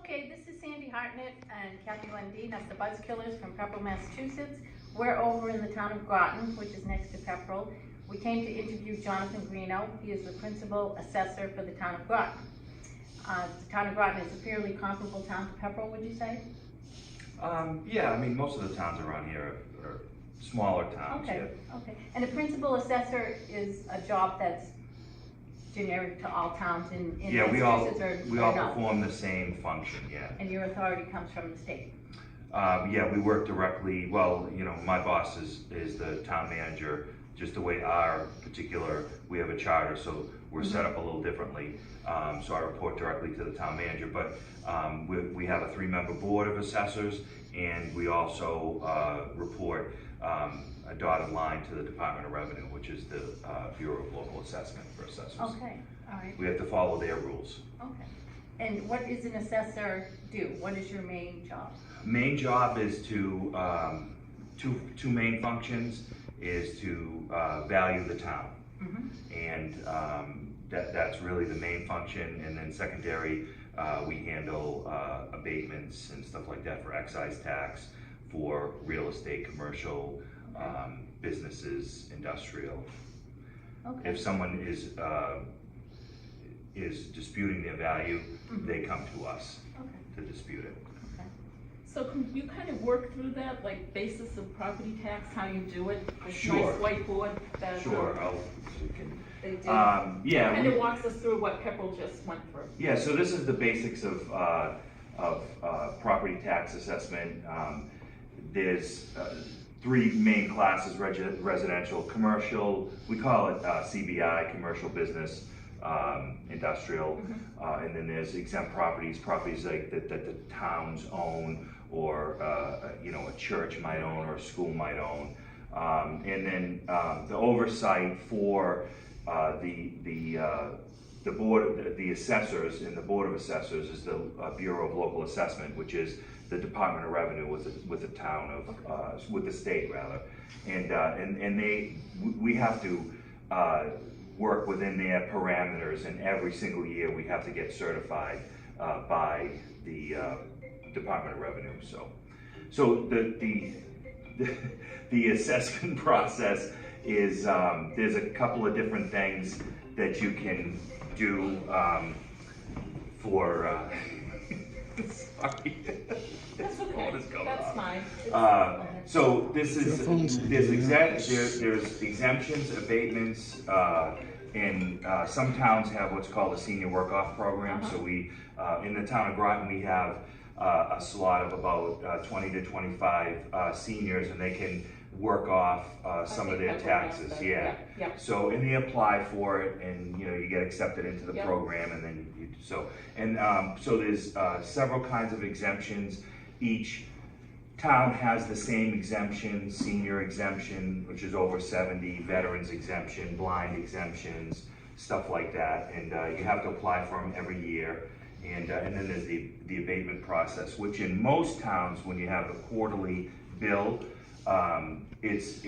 Okay, this is Sandy Hartnett and Kathy Lundeen. That's the Buzzkillers from Pepperell, Massachusetts. We're over in the town of Groton, which is next to Pepperell. We came to interview Jonathon Greeno. He is the principal assessor for the town of Groton. The town of Groton is a fairly comparable town to Pepperell, would you say? Yeah, I mean, most of the towns around here are smaller towns. Okay, Yeah. okay. And a principal assessor is a job that's generic to all towns in Yeah, we all no? perform the same function, yeah. And your authority comes from the state? Yeah, we work directly, well, you know, my boss is the town manager, just the way we have a charter, so we're set up a little differently. So I report directly to the town manager, but we have a 3-member board of assessors, and we also report a dotted line to the Department of Revenue, which is the Bureau of Local Assessment for assessors. Okay, all right. We have to follow their rules. Okay. And what does an assessor do? What is your main job? Main job is to, two main functions is to value the town. And that's really the main function. And then secondary, we handle abatements and stuff like that for excise tax, for real estate, commercial, businesses, industrial. Okay. If someone is disputing their value, they come to us to dispute it. Okay. So can you kind of work through that, like basis of property tax, how you do it? This Sure. nice whiteboard that Sure. they did. Yeah. Kind of walks us through what Pepperell just went through. Yeah, so this is the basics of property tax assessment. There's 3 main classes: residential, commercial, we call it CBI, commercial, business, industrial, and then there's exempt properties like that the towns own, or you know, a church might own, or a school might own. And then the oversight for the board, the assessors, and the board of assessors is the Bureau of Local Assessment, which is the Department of Revenue with the town of with the state rather, and we have to work within their parameters, and every single year we have to get certified by the Department of Revenue. So the assessment process is there's a couple of different things that you can do for sorry. That's okay. That's fine. So there's exemptions, abatements, and some towns have what's called a senior work-off program. So we in the town of Groton, we have a slot of about 20 to 25 seniors, and they can work off some of their taxes. Yeah. So, and they apply for it, and you know, you get accepted into the program, and then so there's several kinds of exemptions. Each town has the same exemption: senior exemption, which is over 70, veterans exemption, blind exemptions, stuff like that, and you have to apply for them every year. And then there's the abatement process, which in most towns, when you have a quarterly bill, it's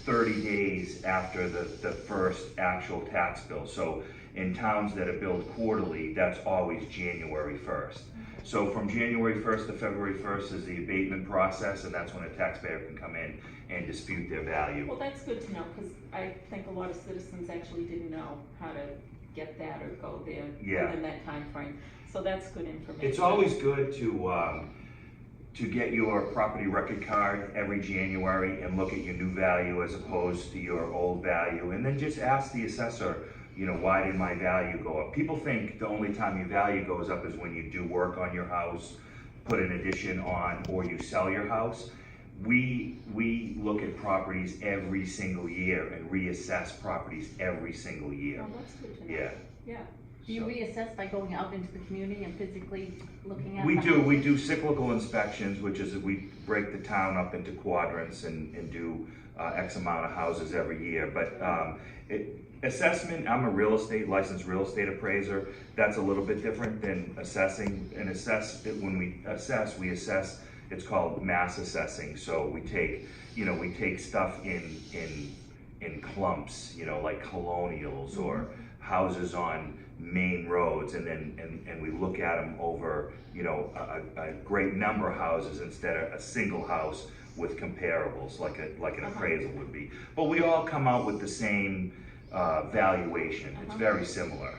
30 days after the first actual tax bill. So in towns that are billed quarterly, that's always January 1st. So from January 1st to February 1st is the abatement process, and that's when a taxpayer can come in and dispute their value. Well, that's good to know, because I think a lot of citizens actually didn't know how to get that or go there within that time frame. So that's good information. It's always good to get your property record card every January and look at your new value as opposed to your old value, and then just ask the assessor, you know, why did my value go up? People think the only time your value goes up is when you do work on your house, put an addition on, or you sell your house. We look at properties every single year and reassess properties every single year. Oh, that's good to know. Yeah. Do you reassess by going out into the community and physically looking at We do cyclical inspections, which is we break the town up into quadrants and do X amount of houses every year. But assessment, I'm a licensed real estate appraiser. That's a little bit different than assessing. And when we assess, it's called mass assessing. So we take stuff in clumps, you know, like colonials or houses on main roads, and we look at them over, you know, a great number of houses instead of a single house with comparables, like an appraisal would be. But we all come out with the same valuation. It's very similar,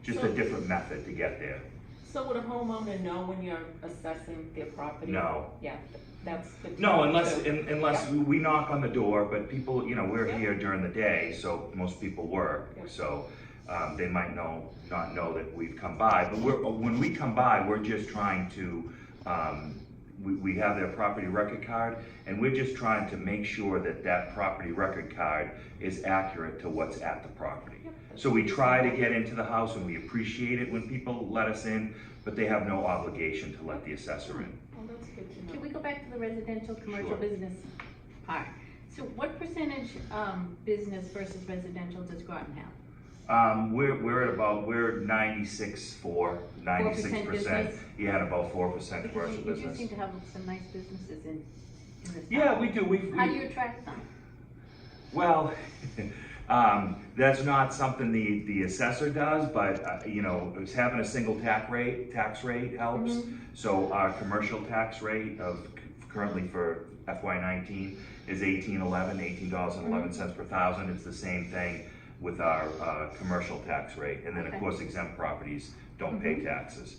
just a different method to get there. So would a homeowner know when you're assessing their property? No. Yeah, that's good to No, know, unless too. we knock on the door, but people, you know, we're here during the day, so most people work, so they might not know that we've come by. But when we come by, we're just trying to, we have their property record card, and we're just trying to make sure that that property record card is accurate to what's at the property. So we try to get into the house, and we appreciate it when people let us in, but they have no obligation to let the assessor in. Well, that's good to know. Can we go back to the residential, commercial Sure. business part? So what percentage business versus residential does Groton have? We're at about, we're 96.4, 96%. business? Yeah, and about 4% Because commercial you do business. seem to have some nice businesses in this town. Yeah, we do. How do you attract them? Well, that's not something the assessor does, but you know, having a single tax rate helps. So our commercial tax rate of currently for FY19 is $18.11 per thousand. It's the same thing with our commercial tax rate, and then of course exempt properties don't pay taxes.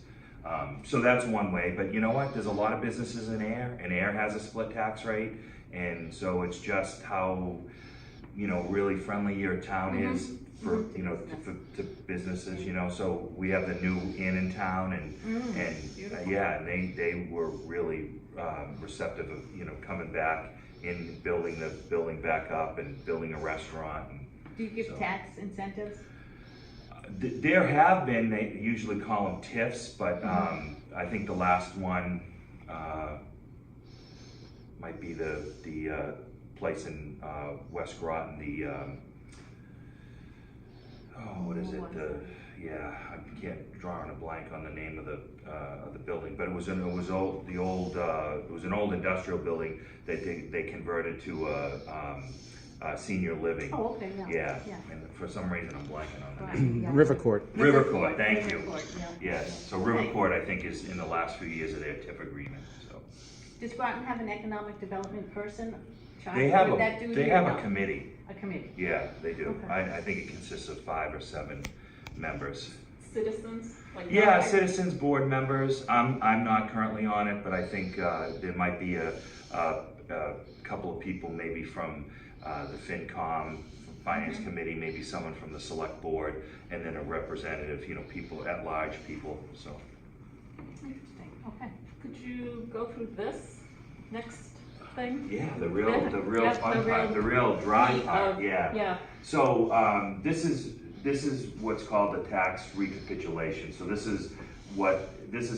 So that's one way, but you know what? There's a lot of businesses in Air, and Air has a split tax rate, and so it's just how, you know, really friendly your town is for, you know, to businesses, you know. So we have the new inn in town, and yeah, and they were really receptive of, you know, coming back in, building the building back up and building a restaurant. And Do you give tax incentives? There have been, they usually call them TIFs, but I think the last one might be the place in West Groton, what is it? Yeah, I can't draw on a blank on the name of the building, but it was an old industrial building that they converted to senior living. Oh, okay, Yeah, and for some reason I'm blanking on the Right, name. yeah. River Court. River Court, thank you. River Court, Yes, so River Court, I think, is in the last few years of their TIF agreement, so. Does Groton have an economic development person? They have Would that do they you have or a no? committee. A committee? Yeah, they do. Okay. I think it consists of 5 or 7 members. Citizens? Like Yeah, that? citizens, board members. I'm not currently on it, but I think there might be a couple of people maybe from the FinCom, Finance Committee, maybe someone from the Select Board, and then a representative, you know, people, at-large people, so. Interesting, okay. Could you go through this next thing? Yeah, the real Yeah, fun the part, real the real dry meat part, of- yeah. Yeah. So this is what's called the tax recapitulation. So this is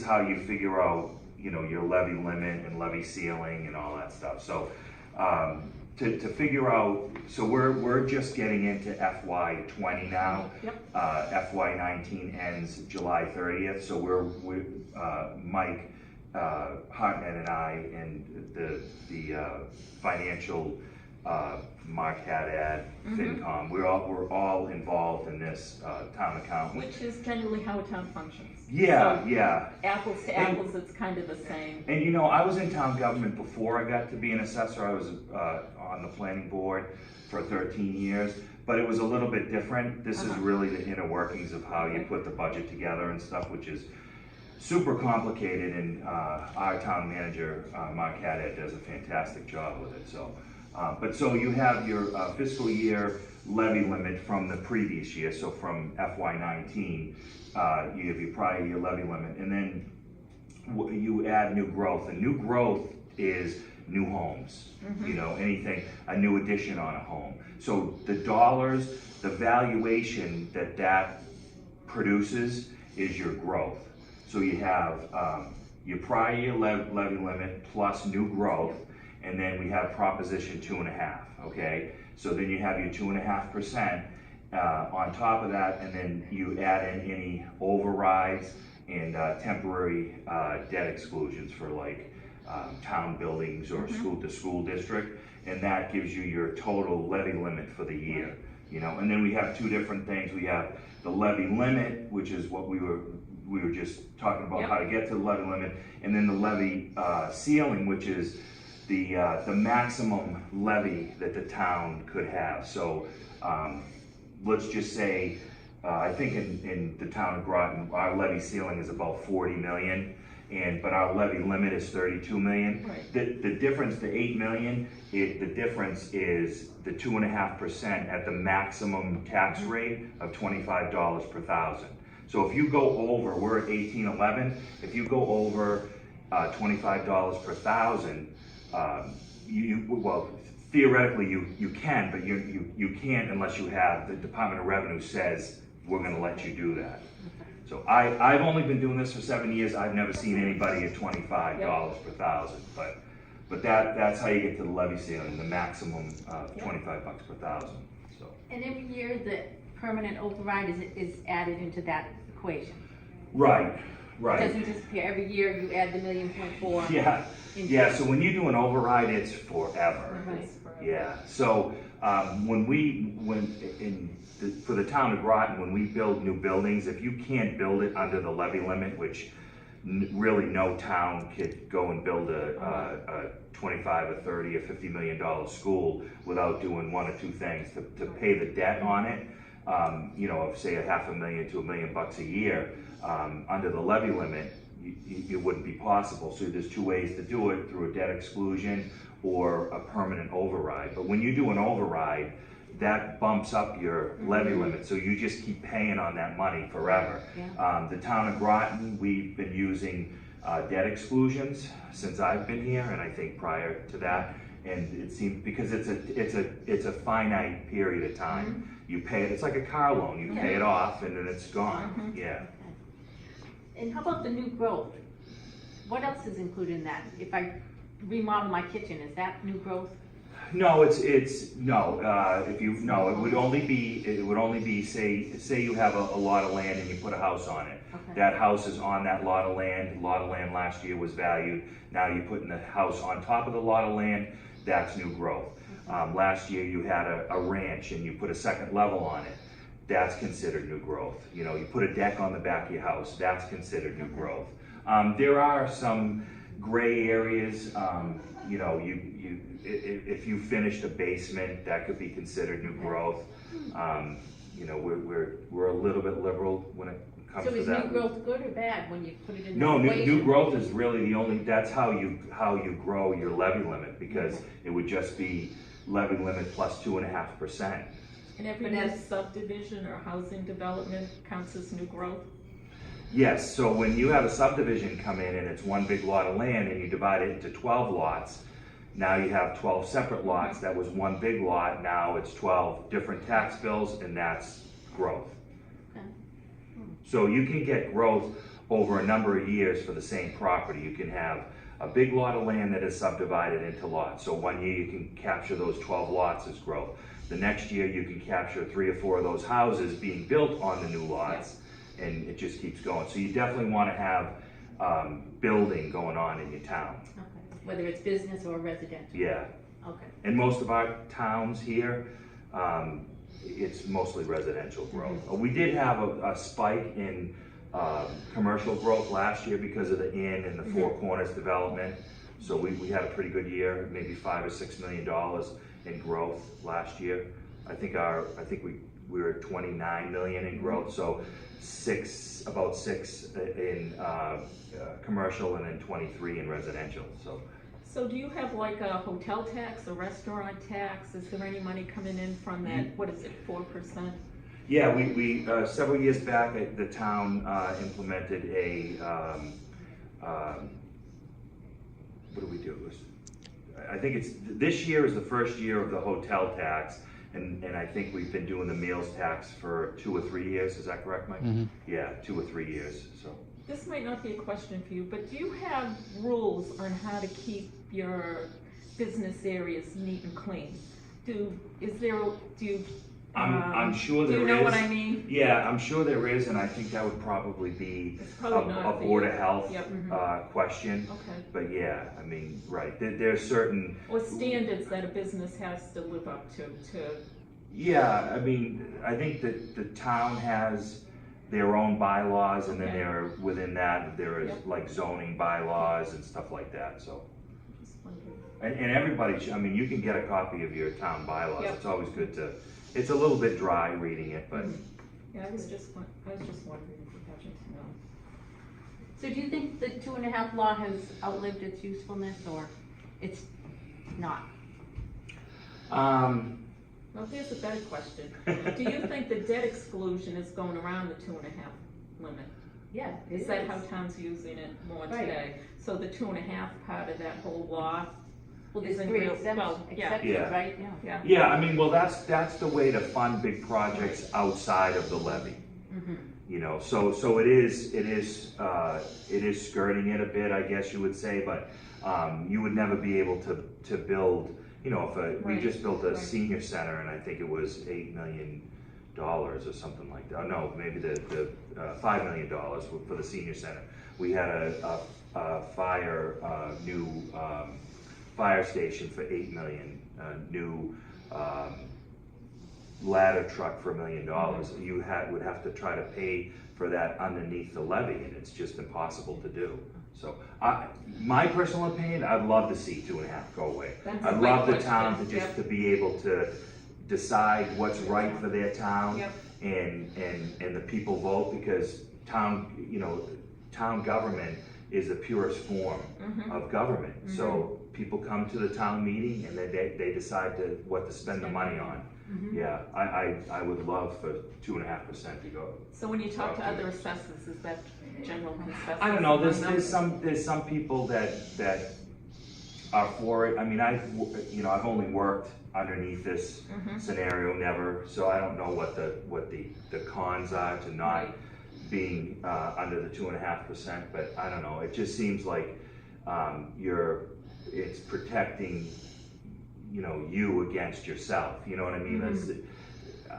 how you figure out, you know, your levy limit and levy ceiling and all that stuff. So to figure out, so we're just getting into FY20 now. Yep. FY19 ends July 30th. So we're Mike Hartnett and I and the financial Mark Haddad, FinCom, we're all involved in this town accountant. Which is generally how a town functions. Yeah, So, yeah. Apples to apples, it's kind of the same. And you know, I was in town government before I got to be an assessor. I was on the planning board for 13 years, but it was a little bit different. This is really the inner workings of how you put the budget together and stuff, which is super complicated, and our town manager, Mark Haddad, does a fantastic job with it. So, but so you have your fiscal year levy limit from the previous year, so from FY19, you have your prior year levy limit, and then you add new growth, and new growth is new homes, you know, anything, a new addition on a home. So the dollars, the valuation that produces is your growth. So you have your prior year levy limit plus new growth, and then we have Proposition 2.5, okay? So then you have your 2.5% on top of that, and then you add in any overrides and temporary debt exclusions for like town buildings or the school district, and that gives you your total levy limit for the year. you know, and then we have two different things. We have the levy limit, which is what we were just talking about, how to get to the levy limit, and then the levy ceiling, which is the maximum levy that the town could have. So let's just say, I think in the town of Groton, our levy ceiling is about 40 million, but our levy limit is 32 million. Right. The difference, the 8 million, the difference is the 2.5% at the maximum tax rate of $25 per thousand. So if you go over, we're at 1811, if you go over $25 per thousand, well, theoretically you can, but you can't unless you have, the Department of Revenue says, we're gonna let you do that. So I've only been doing this for 7 years. I've never seen anybody at $25 per thousand, but that's how you get to the levy ceiling, the maximum of $25 per thousand. So. And every year the permanent override is added into that equation. Right. It doesn't disappear. Every year you add the 1.4 million. Yeah. Yeah. So when you do an override, it's forever. Right. Yeah. So for the town of Groton, when we build new buildings, if you can't build it under the levy limit, which really no town could go and build a 25 or 30 or $50 million school without doing one or two things to pay the debt on it. You know, of say $500,000 to $1 million a year under the levy limit, it wouldn't be possible. So there's two ways to do it: through a debt exclusion or a permanent override. But when you do an override, that bumps up your levy limit, so you just keep paying on that money forever. Yeah. The town of Groton, we've been using debt exclusions since I've been here, and I think prior to that. And it seems, because it's a finite period of time. You pay it. It's like a car loan. You pay it off, and then it's gone. Yeah. And how about the new growth? What else is included in that? If I remodel my kitchen, is that new growth? No, no. It would only be say you have a lot of land and you put a house on it. Okay. That house is on that lot of land. A lot of land last year was valued. Now you're putting the house on top of the lot of land. That's new growth. Last year you had a ranch and you put a second level on it. That's considered new growth. You know, you put a deck on the back of your house. That's considered new growth. There are some gray areas. You know, if you finished a basement, that could be considered new growth. You know, we're a little bit liberal when it comes to that. So is new growth good or bad when you put it in? No, new growth is really the only. That's how you grow your levy limit, because it would just be levy limit plus 2.5%. And every new subdivision or housing development counts as new growth? Yes, so when you have a subdivision come in and it's one big lot of land and you divide it into 12 lots, now you have 12 separate lots. That was one big lot, now it's 12 different tax bills, and that's growth. Okay. So you can get growth over a number of years for the same property. You can have a big lot of land that is subdivided into lots. So one year you can capture those 12 lots as growth. The next year you can capture 3 or 4 of those houses being built on the new lots. And it just keeps going. So you definitely want to have building going on in your town. Okay. Whether it's business or residential? Yeah. Okay. And most of our towns here, it's mostly residential growth. We did have a spike in commercial growth last year because of the Inn and the Four Corners development. So we had a pretty good year, maybe $5 or $6 million in growth last year. I think we were at 29 million in growth. So about six in commercial, and then 23 in residential. So do you have like a hotel tax, a restaurant tax? Is there any money coming in from that? What is it, 4%? Yeah, we several years back, the town implemented a what do we do? I think this year is the first year of the hotel tax. And I think we've been doing the meals tax for 2 or 3 years. Is that correct, Mike? Yeah, 2 or 3 years. So this might not be a question for you, but do you have rules on how to keep your business areas neat and clean? I'm sure there is. Do you know what I mean? Yeah, I'm sure there is, and I think that would probably be a Board of Health question. Okay. But yeah, I mean, right, there's certain... Or standards that a business has to live up to Yeah, I mean, I think that the town has their own bylaws, and then Okay. within that, there is Yep. like zoning bylaws and stuff like that, so. Just wondering. And everybody, I mean, you can get a copy of your town bylaws, Yep. it's always good to, it's a little bit dry reading it, but. Yeah, I was just wondering if you happened to know. So do you think the 2.5 law has outlived its usefulness, or it's not? Well, here's a better question. Do you think the debt exclusion is going around the 2.5 limit? Yeah. Is that how town's using it more Right. today? So the 2.5 part of that whole law Well, there's isn't 3 real, exceptions, yeah, Yeah. right? Yeah. yeah. Yeah, I mean, well, that's the way to fund big projects outside of the levy. Mhm. You know, so it is skirting it a bit, I guess you would say, but, you would never be able to build, you know, we Right, just built a right. senior center, and I think it was $8 million or something like that. No, maybe the $5 million for the senior center. We had a new fire station for $8 million, a new ladder truck for $1 million. You would have to try to pay for that underneath the levy, and it's just impossible to do. So, my personal opinion, I'd love to see 2.5 go away. That's I'd my love the question. town to Yep. to be able to decide what's right for their town, Yep. and the people vote, because town government is the purest form of government. So people come to the town meeting, and they decide what to spend the money on. Yeah, I would love for 2.5% to go. So when you talk to other assessors, is that general consensus? I don't know, among them? there's some people that are for it. I mean, I've only worked underneath this scenario, never, so I don't know what the cons are to not Right. being under the 2.5%, but I don't know, it just seems like it's protecting, you against yourself, you know what I mean?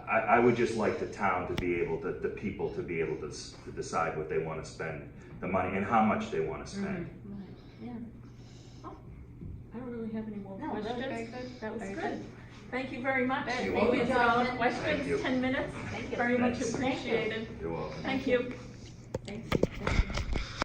I would just like the town to be able to, the people to be able to decide what they want to spend the money and how much they want to spend. Yeah. I don't really have any more No, that was questions. very good. That was Very good. good. Thank you very much. Thank you. You Welcome. answered all the Thank questions, you. 10 minutes. Thank you. Very much Thanks. appreciated. You're welcome. Thank you. Thank you.